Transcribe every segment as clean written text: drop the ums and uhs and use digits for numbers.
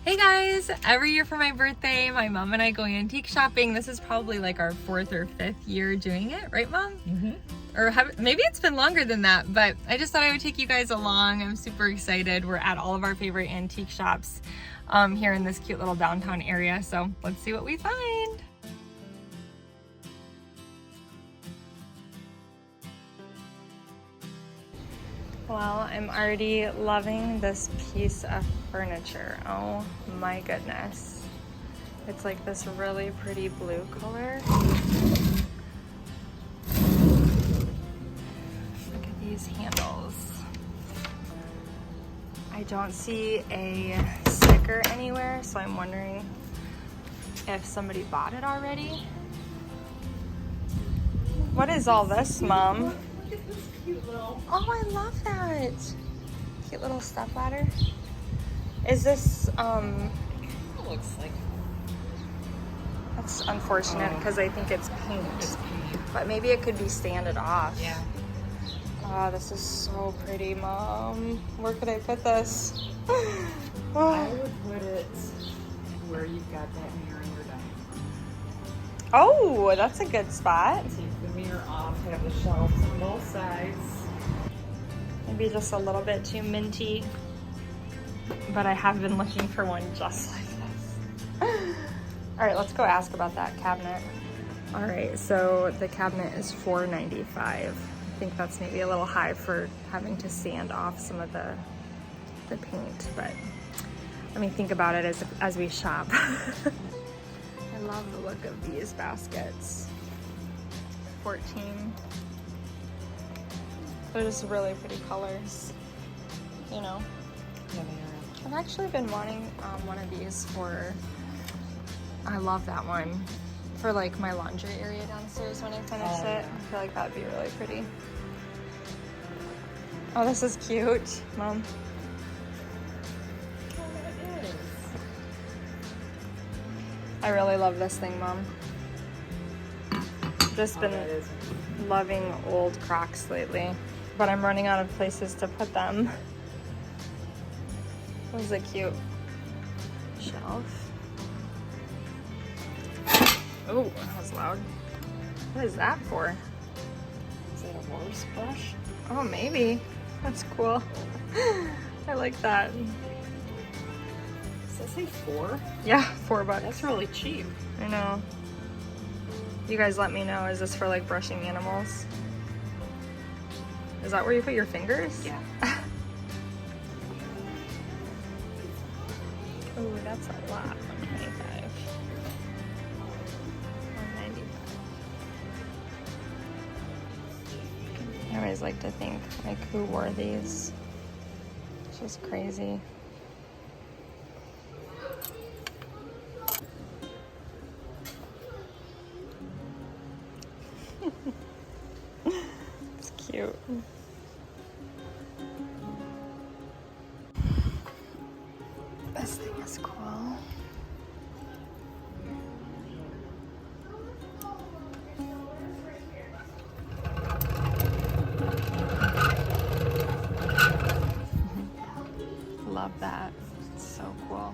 Hey guys! Every year for my birthday, my mom and I go antique shopping. This is probably like our 4th or 5th year doing it, right Mom? Mm-hmm. Or maybe it's been longer than that, but I just thought I would take you guys along. I'm super excited. We're at all of our favorite antique shops here in this cute little downtown area, so let's see what we find. Well, I'm already loving this piece of furniture. Oh my goodness. It's like this really pretty blue color. Look at these handles. I don't see a sticker anywhere, so I'm wondering if somebody bought it already. What is all this, Mom? Look at this cute little... Oh, I love that. Cute little step ladder. Is this, It looks like... That's unfortunate because I think it's paint. It's paint. But maybe it could be sanded off. Yeah. Oh, this is so pretty, Mom. Where could I put this? I Oh, would put it where you've got that mirror in your dining room. oh, that's a good spot. Take the mirror off, have the shelves on both sides. Maybe just a little bit too minty. But I have been looking for one just like this. All right, let's go ask about that cabinet. All right, so the cabinet is $4.95. I think that's maybe a little high for having to sand off some of the paint, but let me think about it as we shop. I love the look of these baskets. 14. They're just really pretty colors, you know. Yeah, they I've actually been wanting one of these for, I love that one, for like my laundry area downstairs when I finish Oh, it. yeah. I feel like that'd be really pretty. Oh, this is cute, Mom. are. Oh, that is. I really love this thing, Mom. Just Oh, been that is. loving old Crocs lately, but I'm running out of places to put them. This is a cute shelf. Oh, that was loud. What is that for? Is that a horse brush? Oh, maybe. That's cool. I like that. Does that say 4? Yeah, $4. That's really cheap. I know. You guys let me know. Is this for like brushing animals? Is that where you put your fingers? Yeah. Oh, that's a lot. 125. 195. I always like to think, like, who wore these? It's just crazy. It's cute. This thing is cool. Love that. It's so cool.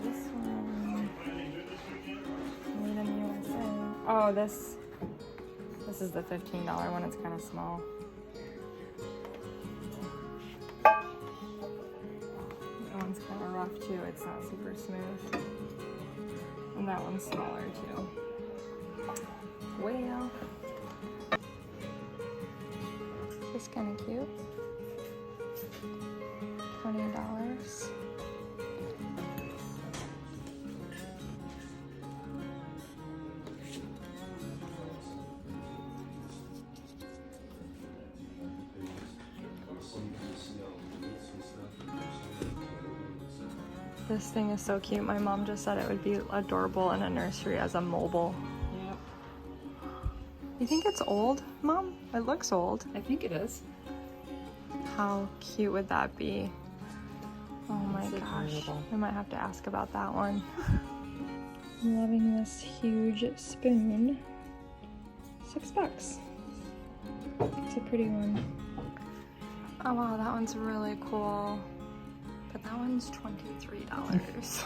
This one. Made in USA. Oh, this is the $15 one. It's kind of small. That one's kind of rough too. It's not super smooth. And that one's smaller too. Well, this is kind of cute. $20. This thing is so cute. My mom just said it would be adorable in a nursery as a mobile. Yep. You think it's old, Mom? It looks old. I think it is. How cute would that be? Oh my That's gosh, adorable. I might have to ask about that one. I'm loving this huge spoon. $6. It's a pretty one. Oh wow, that one's really cool. But that one's $23.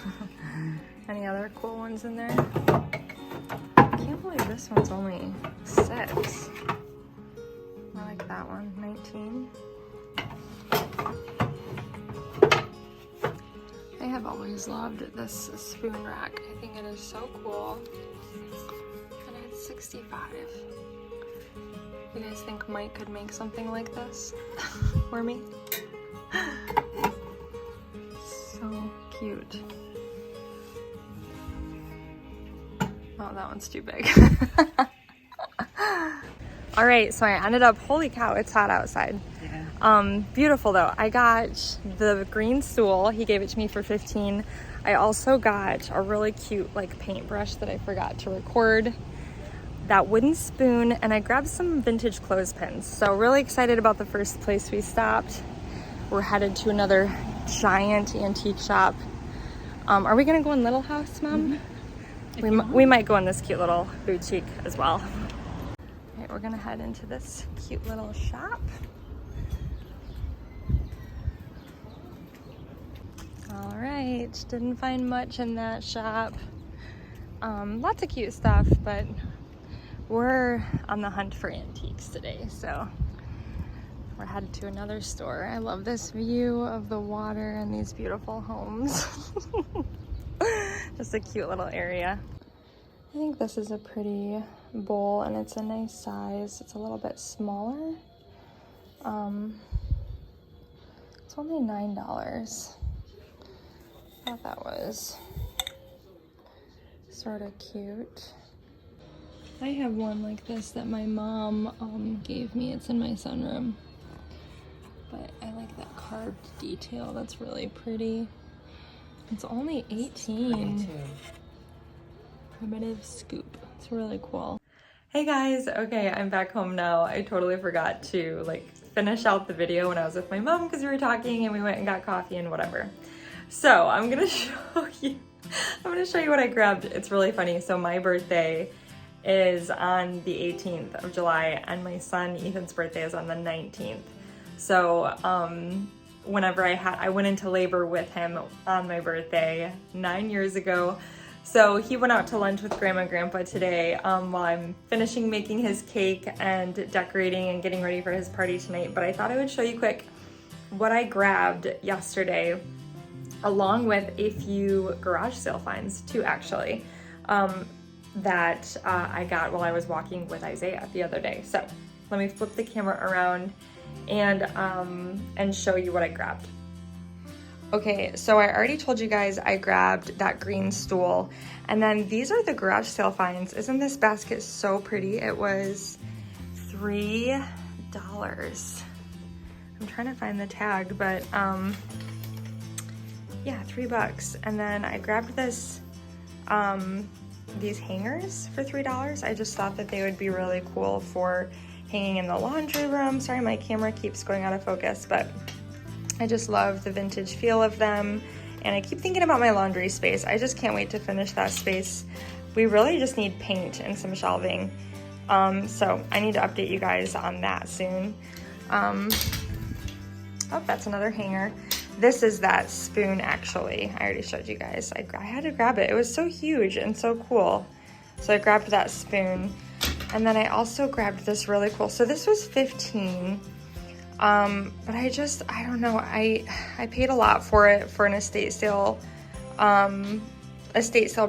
Any other cool ones in there? I can't believe this one's only $6. I like that one, $19. I have always loved this spoon rack. I think it is so cool. And it's $65. You guys think Mike could make something like this for me? So cute. Oh, that one's too big. All right, so I ended up, holy cow, it's hot outside. Yeah. Beautiful though. I got the green stool. He gave it to me for $15. I also got a really cute like paintbrush that I forgot to record. That wooden spoon, and I grabbed some vintage clothespins. So really excited about the first place we stopped. We're headed to another giant antique shop. Are we gonna go in Little House, Mom? Mm-hmm. We might go in this cute little boutique as well. All right, we're gonna head into this cute little shop. All right, didn't find much in that shop. Lots of cute stuff, but we're on the hunt for antiques today, so we're headed to another store. I love this view of the water and these beautiful homes. Just a cute little area. I think this is a pretty bowl and it's a nice size. It's a little bit smaller. It's only $9. I thought that was sort of cute. I have one like this that my mom gave me. It's in my sunroom. But I like that carved detail. That's really pretty. It's only $18. Primitive scoop. It's really cool. Hey guys, okay, I'm back home now. I totally forgot to like finish out the video when I was with my mom because we were talking and we went and got coffee and whatever. So I'm gonna show you what I grabbed. It's really funny. So my birthday is on the 18th of July and my son Ethan's birthday is on the 19th. So whenever I went into labor with him on my birthday 9 years ago. So he went out to lunch with Grandma and Grandpa today while I'm finishing making his cake and decorating and getting ready for his party tonight. But I thought I would show you quick what I grabbed yesterday, along with a few garage sale finds too, actually, that I got while I was walking with Isaiah the other day. So let me flip the camera around and show you what I grabbed. Okay, so I already told you guys I grabbed that green stool, and then these are the garage sale finds. Isn't this basket so pretty? It was $3. I'm trying to find the tag, but yeah, $3. And then I grabbed this these hangers for $3. I just thought that they would be really cool for hanging in the laundry room. Sorry, my camera keeps going out of focus, but I just love the vintage feel of them. And I keep thinking about my laundry space. I just can't wait to finish that space. We really just need paint and some shelving. So I need to update you guys on that soon. Oh, that's another hanger. This is that spoon, actually. I already showed you guys. I had to grab it. It was so huge and so cool. So I grabbed that spoon. And then I also grabbed this really cool. So this was $15. But I don't know. I paid a lot for it for an estate sale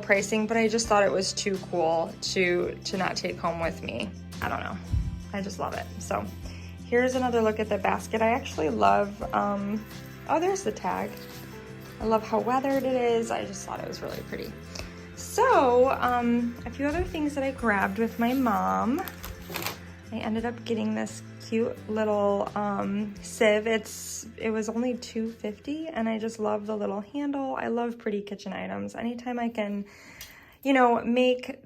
pricing, but I just thought it was too cool to not take home with me. I don't know. I just love it. So here's another look at the basket. I actually love, oh, there's the tag. I love how weathered it is. I just thought it was really pretty. So, a few other things that I grabbed with my mom. I ended up getting this cute little sieve. It was only $2.50, and I just love the little handle. I love pretty kitchen items. Anytime I can, you know, make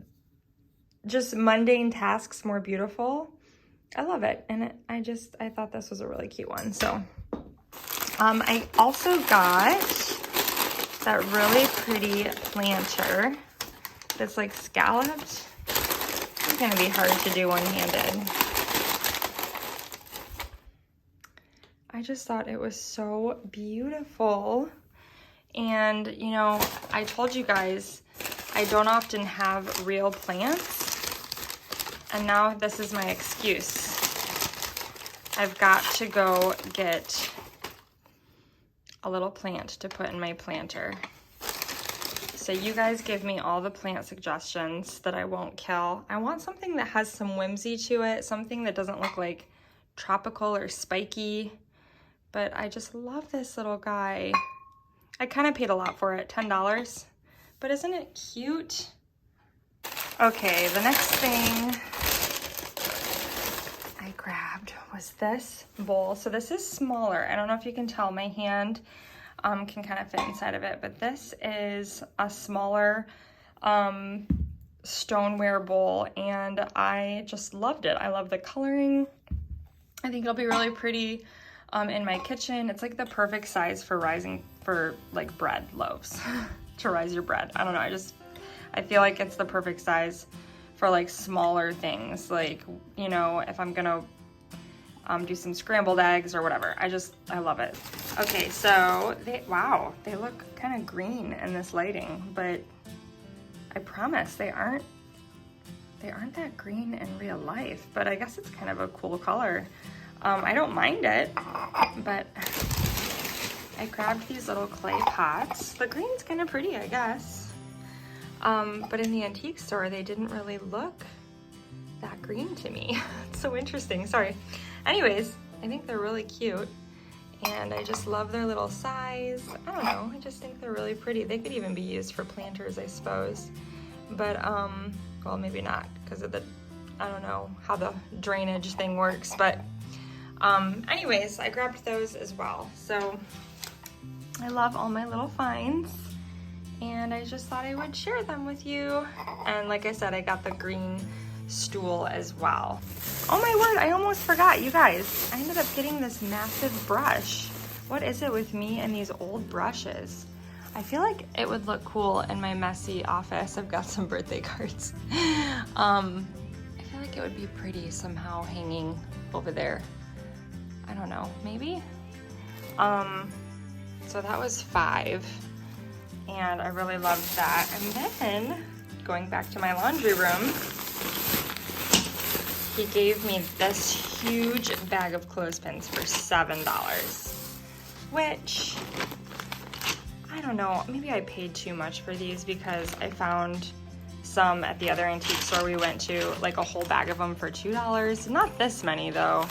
just mundane tasks more beautiful, I love it. And I thought this was a really cute one. So I also got that really pretty planter that's like scalloped. It's gonna be hard to do one-handed. I just thought it was so beautiful. And you know, I told you guys I don't often have real plants, and now this is my excuse. I've got to go get a little plant to put in my planter. So you guys give me all the plant suggestions that I won't kill. I want something that has some whimsy to it, something that doesn't look like tropical or spiky, but I just love this little guy. I kind of paid a lot for it, $10, but isn't it cute? Okay, the next thing I grabbed was this bowl. So this is smaller. I don't know if you can tell, my hand can kind of fit inside of it, but this is a smaller stoneware bowl, and I just loved it. I love the coloring. I think it'll be really pretty in my kitchen. It's like the perfect size for like bread loaves to rise your bread. I don't know, I feel like it's the perfect size for like smaller things, like, you know, if I'm gonna do some scrambled eggs or whatever. I love it. Okay, so wow, they look kind of green in this lighting, but I promise they aren't that green in real life, but I guess it's kind of a cool color. I don't mind it, but I grabbed these little clay pots. The green's kind of pretty, I guess. But in the antique store, they didn't really look that green to me. It's so interesting, sorry. Anyways, I think they're really cute, and I just love their little size. I don't know, I just think they're really pretty. They could even be used for planters, I suppose. But, well, maybe not, because of I don't know how the drainage thing works, but anyways, I grabbed those as well. So I love all my little finds, and I just thought I would share them with you. And like I said, I got the green stool as well. Oh my word, I almost forgot, you guys. I ended up getting this massive brush. What is it with me and these old brushes? I feel like it would look cool in my messy office. I've got some birthday cards. I feel like it would be pretty somehow hanging over there. I don't know, maybe? So that was $5, and I really loved that. And then, going back to my laundry room, he gave me this huge bag of clothespins for $7, which, I don't know, maybe I paid too much for these because I found some at the other antique store we went to, like a whole bag of them for $2. Not this many though.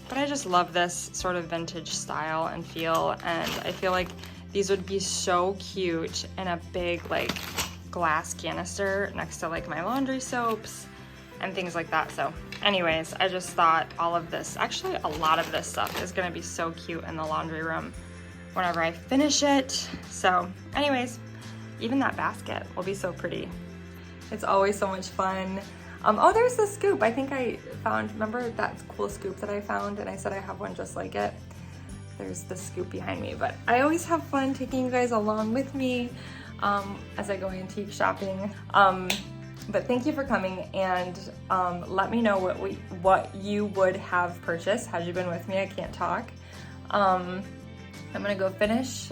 But I just love this sort of vintage style and feel, and I feel like these would be so cute in a big like glass canister next to like my laundry soaps and things like that. So anyways, I just thought all of this, actually a lot of this stuff is gonna be so cute in the laundry room whenever I finish it. So anyways, even that basket will be so pretty. It's always so much fun. Oh, there's the scoop. I think I found, remember that cool scoop that I found and I said I have one just like it? There's the scoop behind me, but I always have fun taking you guys along with me as I go antique shopping. But thank you for coming, and let me know what you would have purchased had you been with me. I can't talk. I'm gonna go finish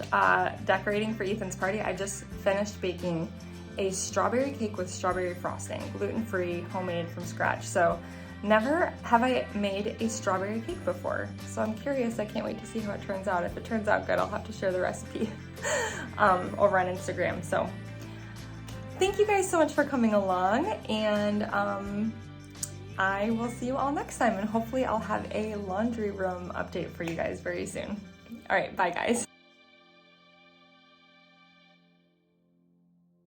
decorating for Ethan's party. I just finished baking a strawberry cake with strawberry frosting, gluten-free, homemade from scratch. So never have I made a strawberry cake before. So I'm curious, I can't wait to see how it turns out. If it turns out good, I'll have to share the recipe over on Instagram. So thank you guys so much for coming along, and I will see you all next time, and hopefully I'll have a laundry room update for you guys very soon. All right, bye guys.